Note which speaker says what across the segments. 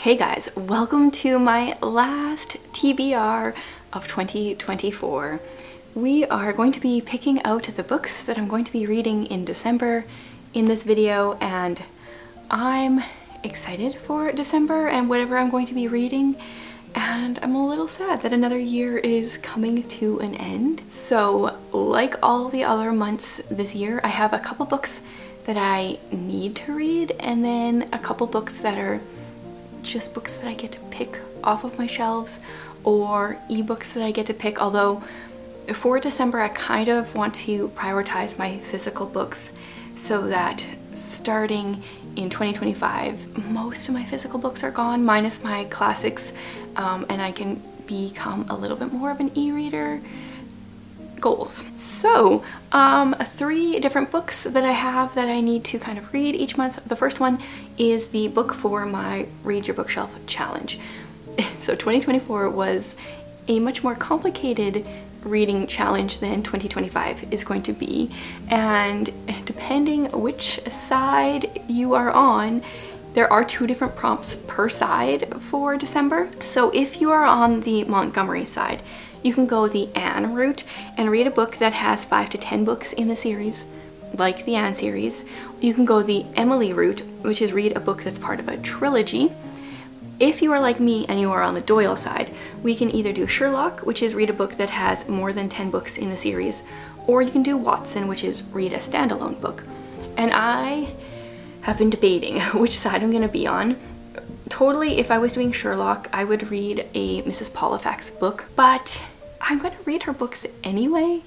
Speaker 1: Hey guys, welcome to my last TBR of 2024. We are going to be picking out the books that I'm going to be reading in December in this video, and I'm excited for December and whatever I'm going to be reading, and I'm a little sad that another year is coming to an end. So like all the other months this year, I have a couple books that I need to read and then a couple books that are just books that I get to pick off of my shelves or ebooks that I get to pick, although for December I kind of want to prioritize my physical books so that starting in 2025 most of my physical books are gone, minus my classics, and I can become a little bit more of an e-reader. Goals. So, 3 different books that I have that I need to kind of read each month. The first one is the book for my Read Your Bookshelf challenge. So 2024 was a much more complicated reading challenge than 2025 is going to be, and depending which side you are on, there are 2 different prompts per side for December. So if you are on the Montgomery side, you can go the Anne route and read a book that has 5 to 10 books in the series, like the Anne series. You can go the Emily route, which is read a book that's part of a trilogy. If you are like me and you are on the Doyle side, we can either do Sherlock, which is read a book that has more than 10 books in the series, or you can do Watson, which is read a standalone book. And I have been debating which side I'm going to be on. Totally, if I was doing Sherlock, I would read a Mrs. Pollifax book, but I'm going to read her books anyway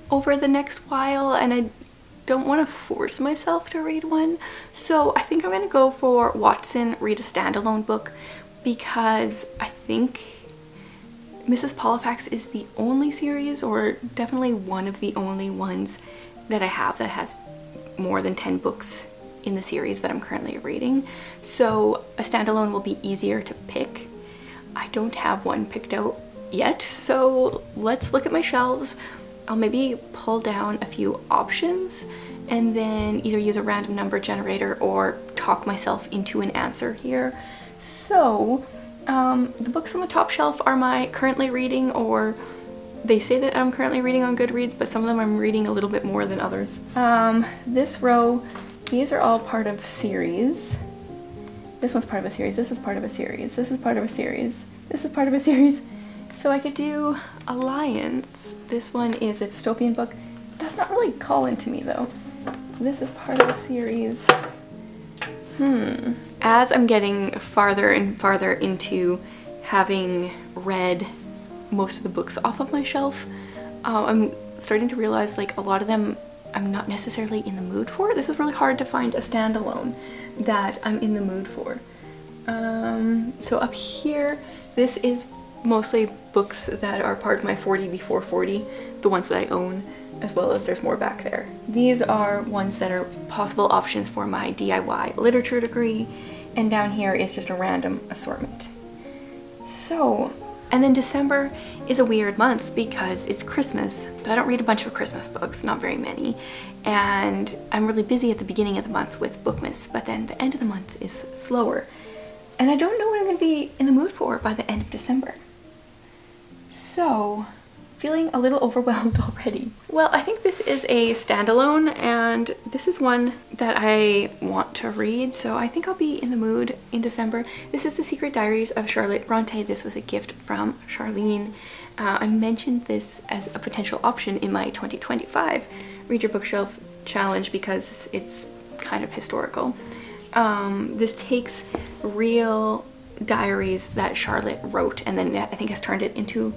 Speaker 1: over the next while, and I don't want to force myself to read one. So I think I'm going to go for Watson, read a standalone book, because I think Mrs. Pollifax is the only series, or definitely one of the only ones that I have that has more than 10 books in the series that I'm currently reading. So a standalone will be easier to pick. I don't have one picked out yet, so let's look at my shelves. I'll maybe pull down a few options and then either use a random number generator or talk myself into an answer here. So the books on the top shelf are my currently reading, or they say that I'm currently reading on Goodreads, but some of them I'm reading a little bit more than others. This row, these are all part of series. This one's part of a series, this is part of a series, this is part of a series, this is part of a series. So I could do Alliance. This one is a dystopian book. That's not really calling to me though. This is part of a series. As I'm getting farther and farther into having read most of the books off of my shelf, I'm starting to realize like a lot of them I'm not necessarily in the mood for. This is really hard to find a standalone that I'm in the mood for. So up here, this is mostly books that are part of my 40 before 40, the ones that I own, as well as there's more back there. These are ones that are possible options for my DIY literature degree, and down here is just a random assortment. So, and then December is a weird month because it's Christmas, but I don't read a bunch of Christmas books, not very many, and I'm really busy at the beginning of the month with Bookmas, but then the end of the month is slower, and I don't know what I'm going to be in the mood for by the end of December. So, feeling a little overwhelmed already. Well, I think this is a standalone, and this is one that I want to read, so I think I'll be in the mood in December. This is The Secret Diaries of Charlotte Bronte. This was a gift from Charlene. I mentioned this as a potential option in my 2025 Read Your Bookshelf challenge because it's kind of historical. This takes real diaries that Charlotte wrote and then I think has turned it into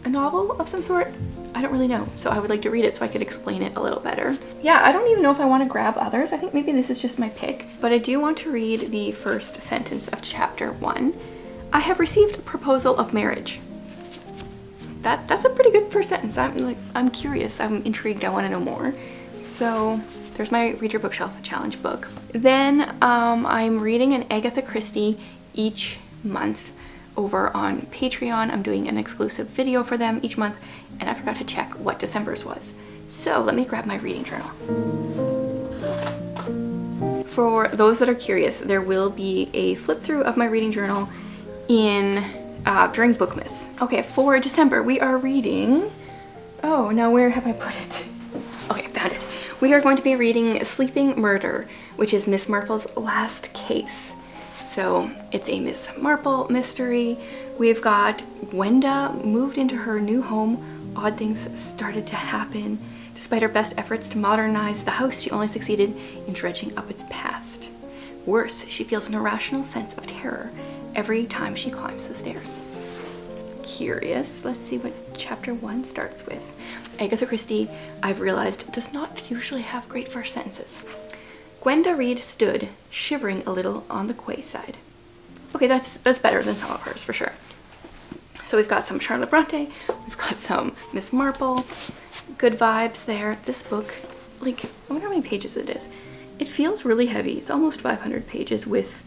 Speaker 1: a novel of some sort. I don't really know, so I would like to read it so I could explain it a little better. Yeah, I don't even know if I want to grab others. I think maybe this is just my pick, but I do want to read the first sentence of chapter 1. I have received a proposal of marriage. That's a pretty good first sentence. I'm curious, I'm intrigued, I want to know more. So there's my Read Your Bookshelf challenge book. Then I'm reading an Agatha Christie each month over on Patreon. I'm doing an exclusive video for them each month, and I forgot to check what December's was. So let me grab my reading journal. for those that are curious, there will be a flip through of my reading journal in during Bookmas. Okay, for December we are reading, oh, now where have I put it? Okay, found it. We are going to be reading Sleeping Murder, which is Miss Marple's last case. So it's a Miss Marple mystery. We've got Gwenda moved into her new home. Odd things started to happen. Despite her best efforts to modernize the house, she only succeeded in dredging up its past. Worse, she feels an irrational sense of terror every time she climbs the stairs. Curious. Let's see what chapter 1 starts with. Agatha Christie, I've realized, does not usually have great first sentences. Gwenda Reed stood, shivering a little on the quayside. Okay, that's better than some of hers, for sure. So we've got some Charlotte Bronte, we've got some Miss Marple, good vibes there. This book, like, I wonder how many pages it is. It feels really heavy. It's almost 500 pages with,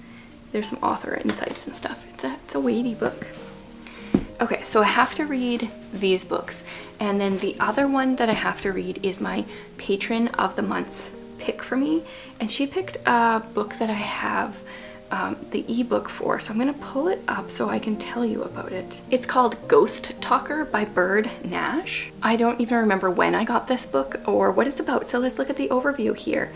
Speaker 1: there's some author insights and stuff. It's a weighty book. Okay, so I have to read these books, and then the other one that I have to read is my Patron of the Month's pick for me, and she picked a book that I have the ebook for, so I'm gonna pull it up so I can tell you about it. It's called Ghost Talker by Bird Nash. I don't even remember when I got this book or what it's about, so let's look at the overview here.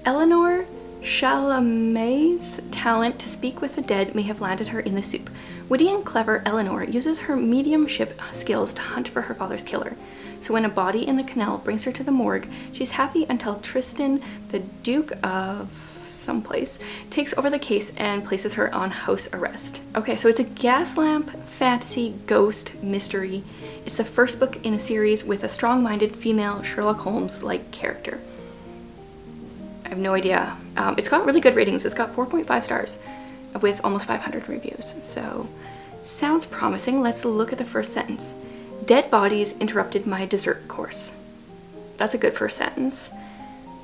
Speaker 1: Eleanor Chalamet's talent to speak with the dead may have landed her in the soup. Witty and clever Eleanor uses her mediumship skills to hunt for her father's killer. So when a body in the canal brings her to the morgue, she's happy until Tristan, the Duke of someplace, takes over the case and places her on house arrest. Okay, so it's a gas lamp fantasy ghost mystery. It's the first book in a series with a strong-minded female Sherlock Holmes-like character. I have no idea. It's got really good ratings. It's got 4.5 stars with almost 500 reviews. So sounds promising. Let's look at the first sentence. Dead bodies interrupted my dessert course. That's a good first sentence.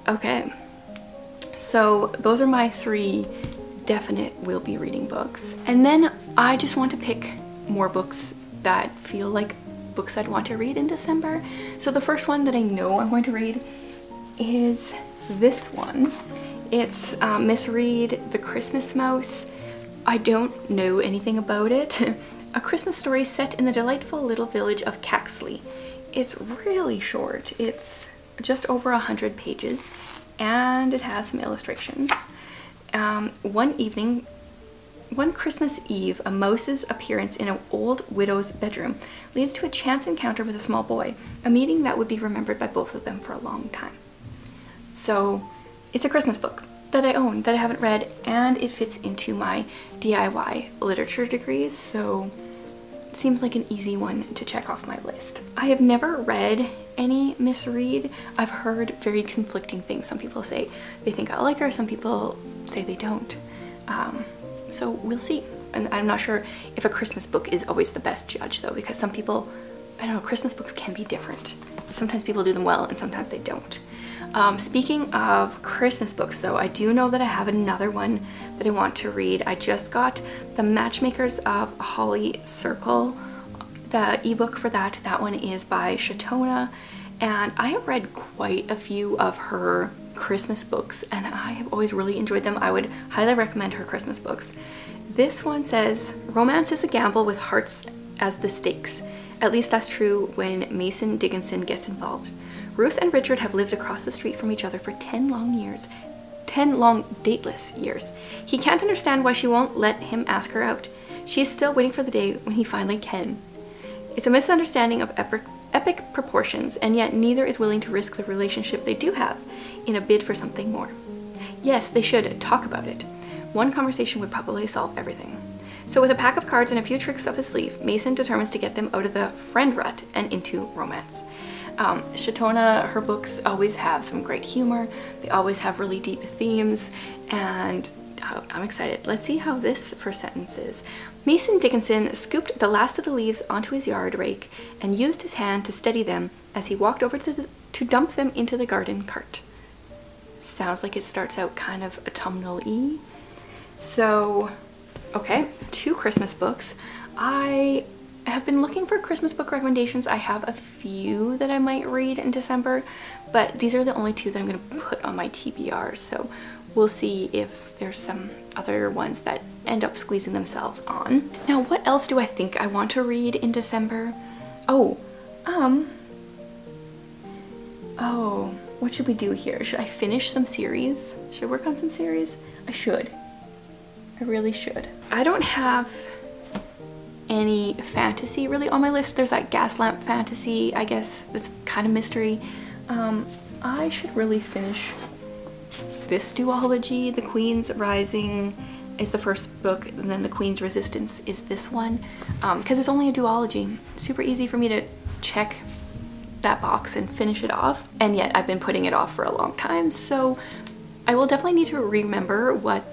Speaker 1: Okay. So those are my 3 definite will be reading books. And then I just want to pick more books that feel like books I'd want to read in December. So the first one that I know I'm going to read is this one. It's Miss Reed, The Christmas Mouse. I don't know anything about it. A Christmas story set in the delightful little village of Caxley. It's really short. It's just over 100 pages and it has some illustrations. One Christmas Eve, a mouse's appearance in an old widow's bedroom leads to a chance encounter with a small boy, a meeting that would be remembered by both of them for a long time. So it's a Christmas book that I own, that I haven't read, and it fits into my DIY literature degrees, so it seems like an easy one to check off my list. I have never read any Miss Reed. I've heard very conflicting things. Some people say they think I like her, some people say they don't. So we'll see. And I'm not sure if a Christmas book is always the best judge though, because some people, I don't know, Christmas books can be different. Sometimes people do them well and sometimes they don't. Speaking of Christmas books though, I do know that I have another one that I want to read. I just got The Matchmakers of Holly Circle, the ebook for that. That one is by Shatona, and I have read quite a few of her Christmas books and I have always really enjoyed them. I would highly recommend her Christmas books. This one says, romance is a gamble with hearts as the stakes. At least that's true when Mason Dickinson gets involved. Ruth and Richard have lived across the street from each other for 10 long years. 10 long dateless years. He can't understand why she won't let him ask her out. She is still waiting for the day when he finally can. It's a misunderstanding of epic proportions, and yet neither is willing to risk the relationship they do have in a bid for something more. Yes, they should talk about it. One conversation would probably solve everything. So with a pack of cards and a few tricks up his sleeve, Mason determines to get them out of the friend rut and into romance. Shatona, her books always have some great humor. They always have really deep themes, and I'm excited. Let's see how this first sentence is. Mason Dickinson scooped the last of the leaves onto his yard rake and used his hand to steady them as he walked over to dump them into the garden cart. Sounds like it starts out kind of autumnal-y. So, okay, 2 Christmas books. I have been looking for Christmas book recommendations. I have a few that I might read in December, but these are the only 2 that I'm going to put on my TBR, so we'll see if there's some other ones that end up squeezing themselves on. Now, what else do I think I want to read in December? Oh, what should we do here? Should I finish some series? Should I work on some series? I should. I really should. I don't have any fantasy really on my list. There's that Gaslamp fantasy, I guess, that's kind of mystery. I should really finish this duology. The Queen's Rising is the first book, and then The Queen's Resistance is this one, because it's only a duology. Super easy for me to check that box and finish it off, and yet I've been putting it off for a long time, so I will definitely need to remember what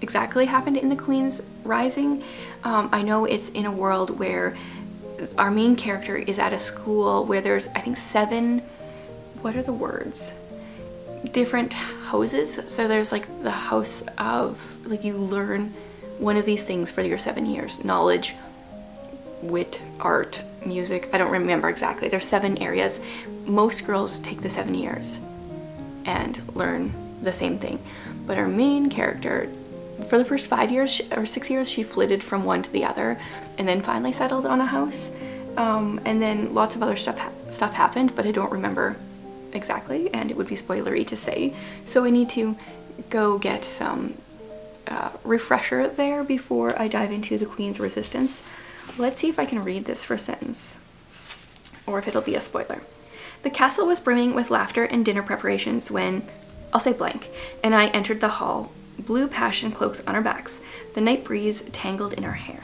Speaker 1: exactly happened in The Queen's Rising. I know it's in a world where our main character is at a school where there's, I think, 7, what are the words? Different houses. So there's like the house of, like, you learn one of these things for your 7 years. Knowledge, wit, art, music. I don't remember exactly. There's 7 areas. Most girls take the 7 years and learn the same thing. But our main character, for the first 5 years or 6 years, she flitted from one to the other and then finally settled on a house. And then lots of other stuff happened, but I don't remember exactly, and it would be spoilery to say. So I need to go get some refresher there before I dive into The Queen's Resistance. Let's see if I can read this first sentence, or if it'll be a spoiler. The castle was brimming with laughter and dinner preparations when, I'll say blank, and I entered the hall, blue passion cloaks on our backs, the night breeze tangled in our hair.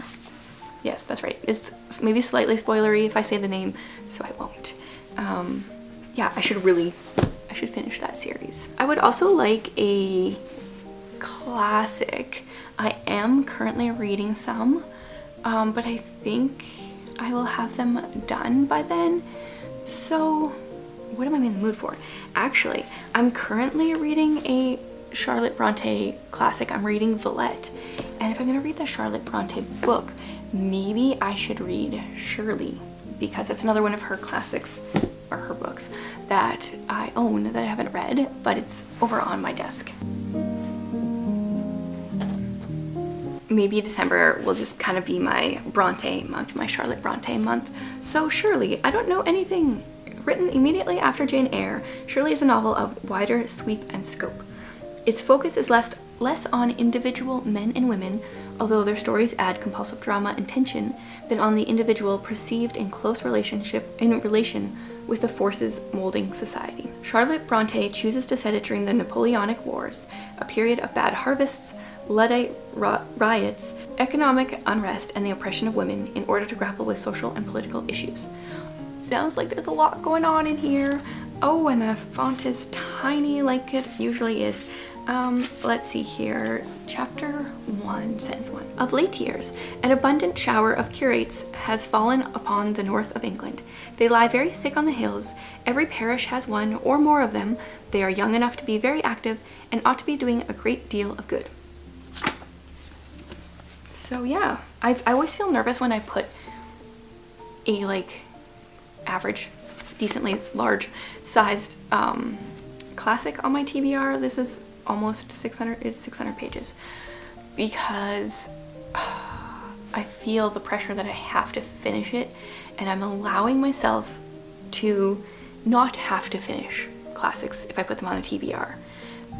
Speaker 1: Yes, that's right. It's maybe slightly spoilery if I say the name, so I won't. Yeah, I should finish that series. I would also like a classic. I am currently reading some, but I think I will have them done by then. So what am I in the mood for? Actually, I'm currently reading a Charlotte Bronte classic. I'm reading Villette, and if I'm gonna read the Charlotte Bronte book, maybe I should read Shirley, because that's another one of her classics, or her books, that I own that I haven't read, but it's over on my desk. Maybe December will just kind of be my Bronte month, my Charlotte Bronte month. So Shirley, I don't know anything. Written immediately after Jane Eyre, Shirley is a novel of wider sweep and scope. Its focus is less on individual men and women, although their stories add compulsive drama and tension, than on the individual perceived in close relation with the forces molding society. Charlotte Bronte chooses to set it during the Napoleonic Wars, a period of bad harvests, Luddite riots, economic unrest, and the oppression of women, in order to grapple with social and political issues. Sounds like there's a lot going on in here. Oh, and the font is tiny like it usually is. Let's see here. Chapter 1, sentence 1. Of late years, an abundant shower of curates has fallen upon the north of England. They lie very thick on the hills. Every parish has one or more of them. They are young enough to be very active and ought to be doing a great deal of good. So yeah, I always feel nervous when I put a like average, decently large sized classic on my TBR. This is almost 600, it's 600 pages, because I feel the pressure that I have to finish it, and I'm allowing myself to not have to finish classics if I put them on a TBR.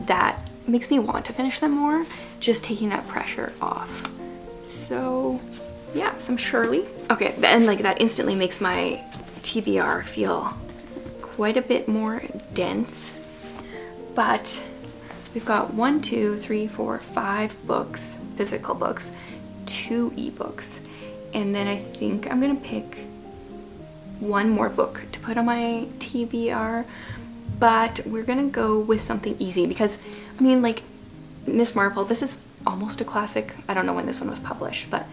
Speaker 1: That makes me want to finish them more, just taking that pressure off. So yeah, some Shirley. Okay, and like that instantly makes my TBR feel quite a bit more dense, but we've got 1, 2, 3, 4, 5 books, physical books, 2 ebooks, and then I think I'm gonna pick one more book to put on my TBR, but we're gonna go with something easy because, I mean, like Miss Marple, this is almost a classic. I don't know when this one was published, but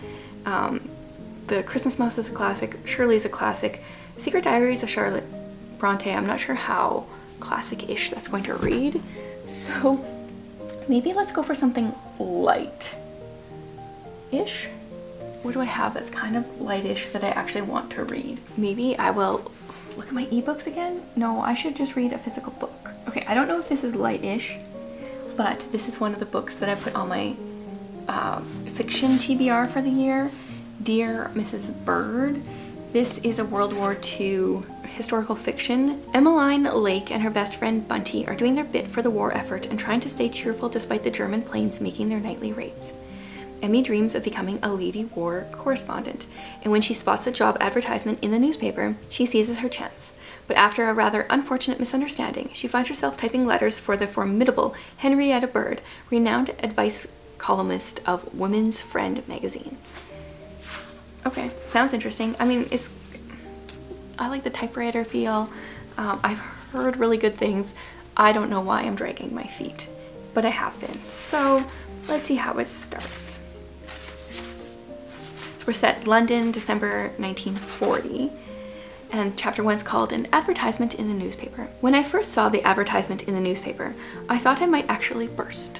Speaker 1: The Christmas Mouse is a classic, Shirley's a classic, Secret Diaries of Charlotte Bronte, I'm not sure how classic-ish that's going to read, so maybe let's go for something light-ish. What do I have that's kind of light-ish that I actually want to read? Maybe I will look at my ebooks again? No, I should just read a physical book. Okay, I don't know if this is light-ish. but this is one of the books that I put on my fiction TBR for the year, Dear Mrs. Bird. This is a World War II historical fiction. Emmeline Lake and her best friend Bunty are doing their bit for the war effort and trying to stay cheerful despite the German planes making their nightly raids. Emmy dreams of becoming a lady war correspondent, and when she spots a job advertisement in the newspaper, she seizes her chance. But after a rather unfortunate misunderstanding, she finds herself typing letters for the formidable Henrietta Bird, renowned advice columnist of Women's Friend magazine. Okay, sounds interesting. I mean, I like the typewriter feel. I've heard really good things. I don't know why I'm dragging my feet, but I have been. So let's see how it starts. So we're set London, December 1940. And chapter 1 is called An Advertisement in the Newspaper. When I first saw the advertisement in the newspaper, I thought I might actually burst.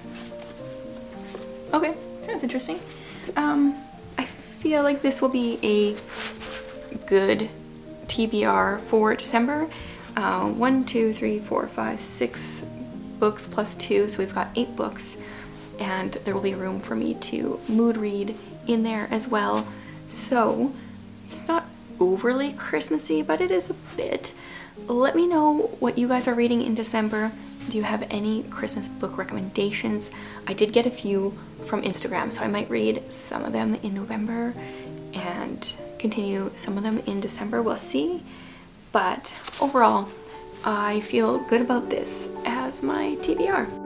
Speaker 1: Okay, that's interesting. I feel like this will be a good TBR for December. 1, 2, 3, 4, 5, 6 books plus 2, so we've got 8 books, and there will be room for me to mood read in there as well. So it's not overly Christmassy, but it is a bit. Let me know what you guys are reading in December. Do you have any Christmas book recommendations? I did get a few from Instagram, so I might read some of them in November and continue some of them in December. We'll see. But overall, I feel good about this as my TBR.